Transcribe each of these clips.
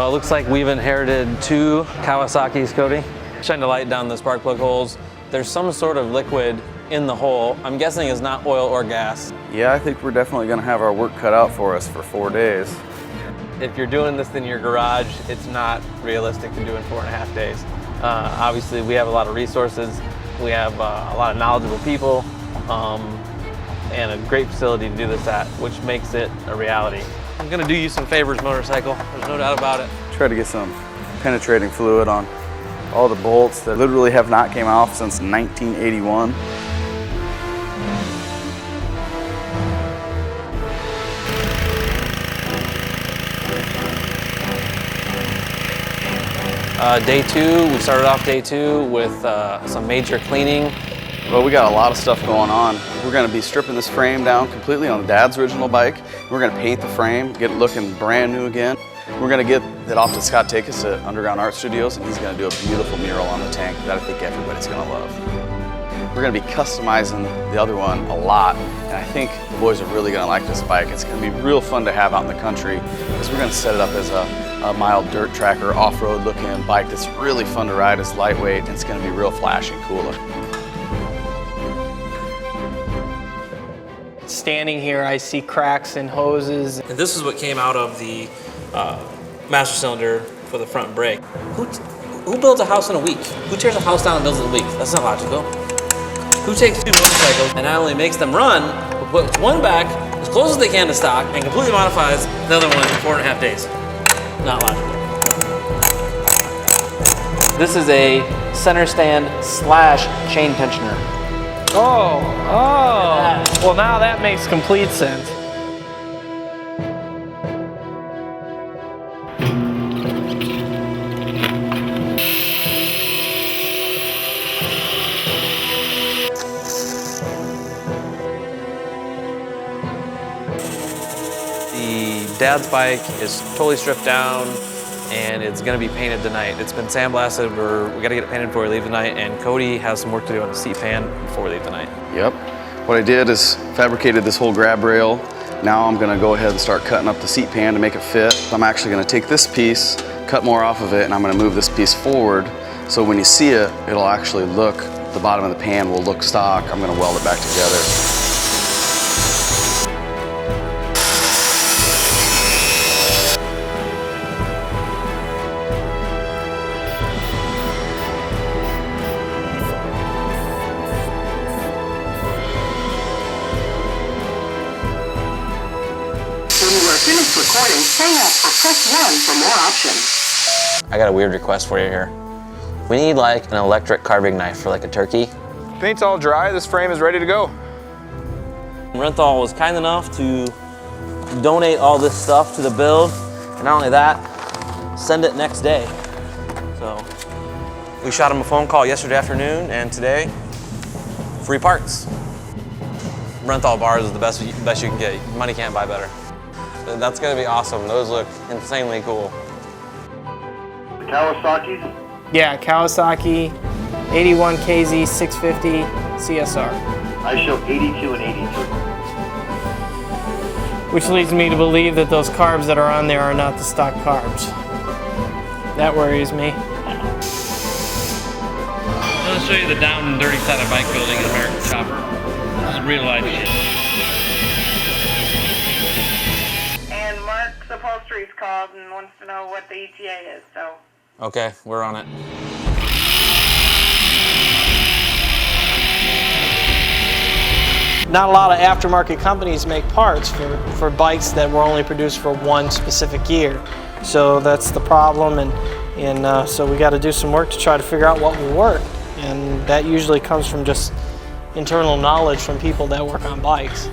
Well, it looks like we've inherited 2 Kawasaki's, Cody. Shine the light down the spark plug holes. There's some sort of liquid in the hole. I'm guessing it's not oil or gas. Yeah, I think we're definitely gonna have our work cut out for us for 4 days. If you're doing this in your garage, it's not realistic to do in 4.5 days. Obviously, we have a lot of resources. We have a lot of knowledgeable people and a great facility to do this at, which makes it a reality. I'm gonna do you some favors, motorcycle. There's no doubt about it. Try to get some penetrating fluid on all the bolts that literally have not came off since 1981. Day 2, we started off day 2 with some major cleaning. Well, we got a lot of stuff going on. We're gonna be stripping this frame down completely on Dad's original bike. We're gonna paint the frame, get it looking brand new again. We're gonna get it off to Scott Takis at Underground Art Studios, and he's gonna do a beautiful mural on the tank that I think everybody's gonna love. We're gonna be customizing the other one a lot, and I think the boys are really gonna like this bike. It's gonna be real fun to have out in the country, because we're gonna set it up as a mild dirt tracker, off-road looking bike that's really fun to ride. It's lightweight, and it's gonna be real flashy and cool looking. Standing here, I see cracks in hoses. And this is what came out of the master cylinder for the front brake. Who builds a house in a week? Who tears a house down and builds it in a week? That's not logical. Who takes 2 motorcycles and not only makes them run, but puts one back as close as they can to stock and completely modifies the other one in 4.5 days? Not logical. This is a center stand / chain tensioner. Oh, well now that makes complete sense. The Dad's bike is totally stripped down and it's gonna be painted tonight. It's been sandblasted, we gotta get it painted before we leave tonight, and Cody has some work to do on the seat pan before we leave tonight. Yep. What I did is fabricated this whole grab rail. Now I'm gonna go ahead and start cutting up the seat pan to make it fit. I'm actually gonna take this piece, cut more off of it, and I'm gonna move this piece forward, so when you see it, it'll actually look, the bottom of the pan will look stock. I'm gonna weld it back together. When you are finished recording, hang up or press 1 for more options. I got a weird request for you here. We need like an electric carving knife for like a turkey. Paint's all dry, this frame is ready to go. Renthal was kind enough to donate all this stuff to the build, and not only that, send it next day. So we shot him a phone call yesterday afternoon, and today, free parts. Renthal bars is the best you can get. Money can't buy better. That's gonna be awesome. Those look insanely cool. The Kawasaki's? Yeah, Kawasaki 81 KZ 650 CSR. I show 82 and 82. Which leads me to believe that those carbs that are on there are not the stock carbs. That worries me. I'm gonna show you the down and dirty side of bike building in American Chopper. This is real life shit. And Mark's Upholstery's called and wants to know what the ETA is, so. Okay, we're on it. Not a lot of aftermarket companies make parts for bikes that were only produced for one specific year. So that's the problem, and so we got to do some work to try to figure out what will work. And that usually comes from just internal knowledge from people that work on bikes.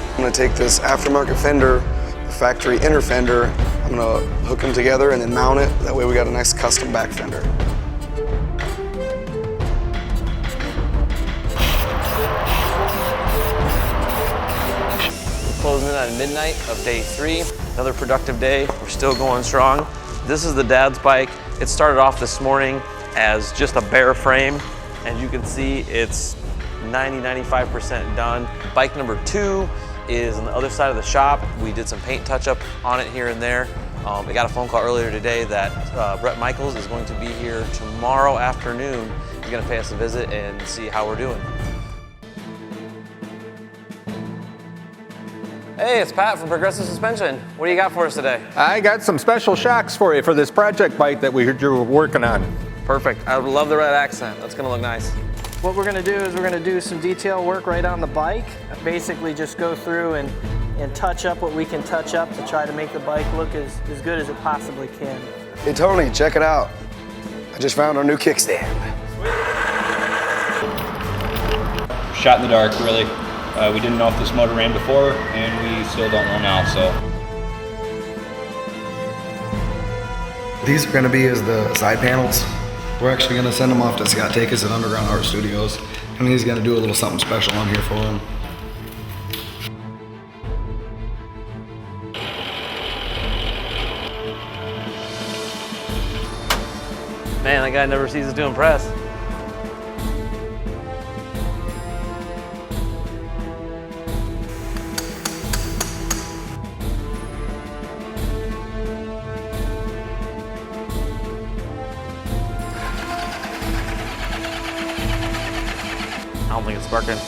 I'm going to take this aftermarket fender, the factory inner fender, I'm going to hook them together and then mount it. That way we got a nice custom back fender. We're closing in at midnight of day 3. Another productive day. We're still going strong. This is the Dad's bike It started off this morning as just a bare frame. As you can see, it's 90–95% done. Bike number 2 is on the other side of the shop. We did some paint touch-up on it here and there. I got a phone call earlier today that Brett Michaels is going to be here tomorrow afternoon. He's going to pay us a visit and see how we're doing. Hey, it's Pat from Progressive Suspension. What do you got for us today? I got some special shocks for you for this project bike that we heard you were working on. Perfect. I would love the red accent. That's gonna look nice. What we're gonna do is we're gonna do some detail work right on the bike. Basically just go through and touch up what we can touch up to try to make the bike look as good as it possibly can. Hey Tony, check it out. I just found our new kickstand. Shot in the dark, really. We didn't know if this motor ran before, and we still don't know now, so. These are gonna be as the side panels. We're actually gonna send them off to Scott Takis at Underground Art Studios, and he's gonna do a little something special on here for them. Man, that guy never ceases to impress. I don't think it's sparking.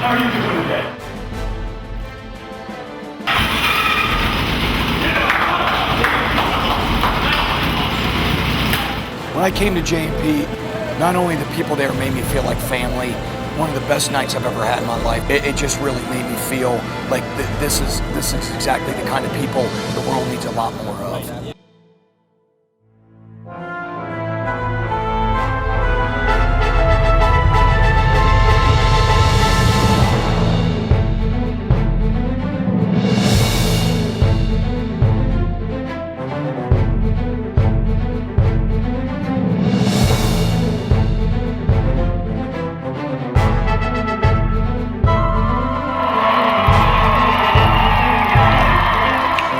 How are you doing today? When I came to J&P, not only the people there made me feel like family, one of the best nights I've ever had in my life. It just really made me feel like this is exactly the kind of people the world needs a lot more of.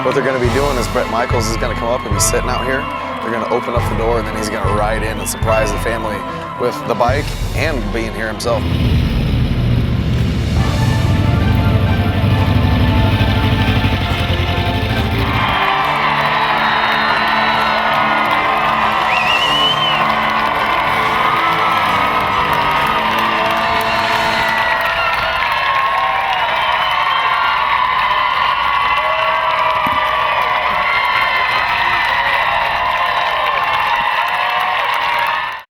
What they're gonna be doing is Brett Michaels is gonna come up and be sitting out here. They're gonna open up the door and then he's gonna ride in and surprise the family with the bike and being here himself.